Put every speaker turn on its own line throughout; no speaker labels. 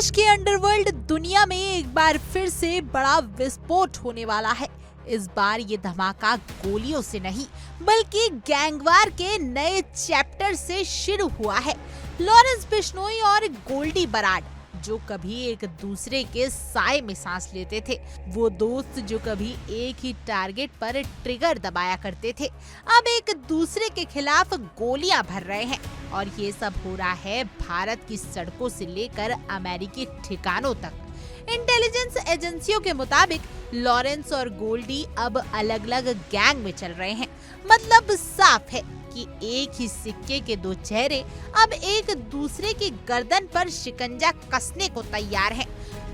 देश के अंडरवर्ल्ड दुनिया में एक बार फिर से बड़ा विस्फोट होने वाला है। इस बार ये धमाका गोलियों से नहीं बल्कि गैंगवार के नए चैप्टर से शुरू हुआ है। लॉरेंस बिश्नोई और गोल्डी बराड, जो कभी एक दूसरे के साए में सांस लेते थे, वो दोस्त जो कभी एक ही टारगेट पर ट्रिगर दबाया करते थे, अब एक दूसरे के खिलाफ गोलियां भर रहे हैं। और ये सब हो रहा है भारत की सड़कों से लेकर अमेरिकी ठिकानों तक। इंटेलिजेंस एजेंसियों के मुताबिक लॉरेंस और गोल्डी अब अलग अलग गैंग में चल रहे हैं। मतलब साफ है कि एक ही सिक्के के दो चेहरे अब एक दूसरे की गर्दन पर शिकंजा कसने को तैयार हैं।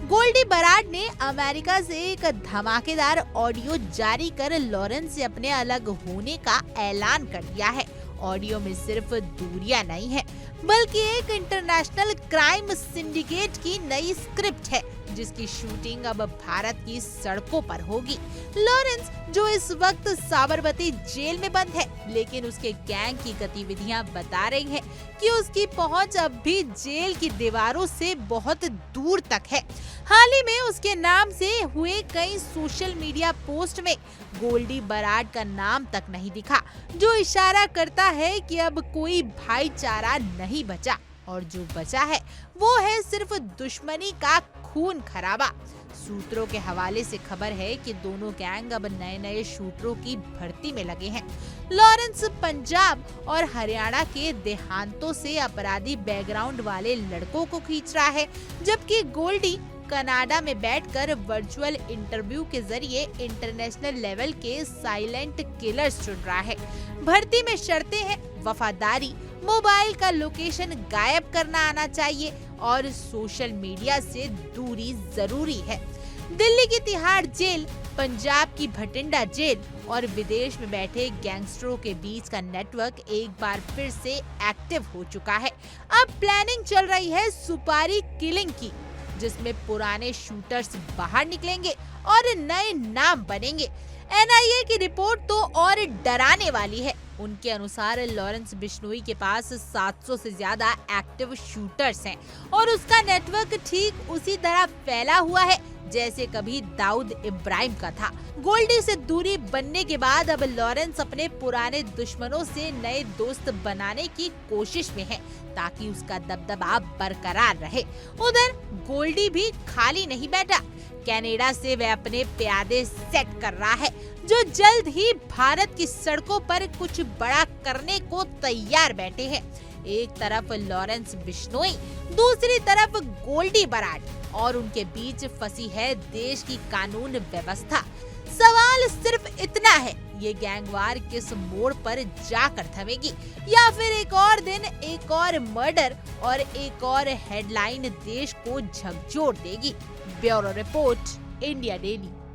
गोल्डी बराड ने अमेरिका से एक धमाकेदार ऑडियो जारी कर लॉरेंस से अपने अलग होने का ऐलान कर दिया है। ऑडियो में सिर्फ दूरियां नहीं है बल्कि एक इंटरनेशनल क्राइम सिंडिकेट की नई स्क्रिप्ट है, जिसकी शूटिंग अब भारत की सड़कों पर होगी। लॉरेंस, जो इस वक्त साबरमती जेल में बंद है, लेकिन उसके गैंग की गतिविधियां बता रही हैं कि उसकी पहुंच अब भी जेल की दीवारों से बहुत दूर तक है। हाल ही में उसके नाम से हुए कई सोशल मीडिया पोस्ट में गोल्डी बराड का नाम तक नहीं दिखा, जो इशारा करता है कि अब कोई भाईचारा नहीं बचा, और जो बचा है वो है सिर्फ दुश्मनी का खून खराबा। सूत्रों के हवाले से खबर है कि दोनों गैंग अब नए नए शूटरों की भर्ती में लगे हैं। लॉरेंस पंजाब और हरियाणा के देहातों से अपराधी बैकग्राउंड वाले लड़कों को खींच रहा है, जबकि गोल्डी कनाडा में बैठकर वर्चुअल इंटरव्यू के जरिए इंटरनेशनल लेवल के साइलेंट किलर्स चुन रहा है। भर्ती में शर्तें हैं वफादारी, मोबाइल का लोकेशन गायब करना आना चाहिए और सोशल मीडिया से दूरी जरूरी है। दिल्ली की तिहाड़ जेल, पंजाब की भटिंडा जेल और विदेश में बैठे गैंगस्टरों के बीच का नेटवर्क एक बार फिर से एक्टिव हो चुका है। अब प्लानिंग चल रही है सुपारी किलिंग की, जिसमें पुराने शूटर्स बाहर निकलेंगे और नए नाम बनेंगे। एनआईए की रिपोर्ट तो और डराने वाली है। उनके अनुसार लॉरेंस बिश्नोई के पास 700 से ज्यादा एक्टिव शूटर्स हैं और उसका नेटवर्क ठीक उसी तरह फैला हुआ है जैसे कभी दाऊद इब्राहिम का था। गोल्डी से दूरी बनने के बाद अब लॉरेंस अपने पुराने दुश्मनों से नए दोस्त बनाने की कोशिश में है, ताकि उसका दबदबा बरकरार रहे। उधर गोल्डी भी खाली नहीं बैठा। कनाडा से वह अपने प्यादे सेट कर रहा है, जो जल्द ही भारत की सड़कों पर कुछ बड़ा करने को तैयार बैठे हैं। एक तरफ लॉरेंस बिश्नोई, दूसरी तरफ गोल्डी बराड, और उनके बीच फंसी है देश की कानून व्यवस्था। सवाल सिर्फ इतना है, ये गैंगवार किस मोड़ पर जाकर थमेगी, या फिर एक और दिन एक और मर्डर और एक और हेडलाइन देश को झकझोर देगी। Bureau report, India daily.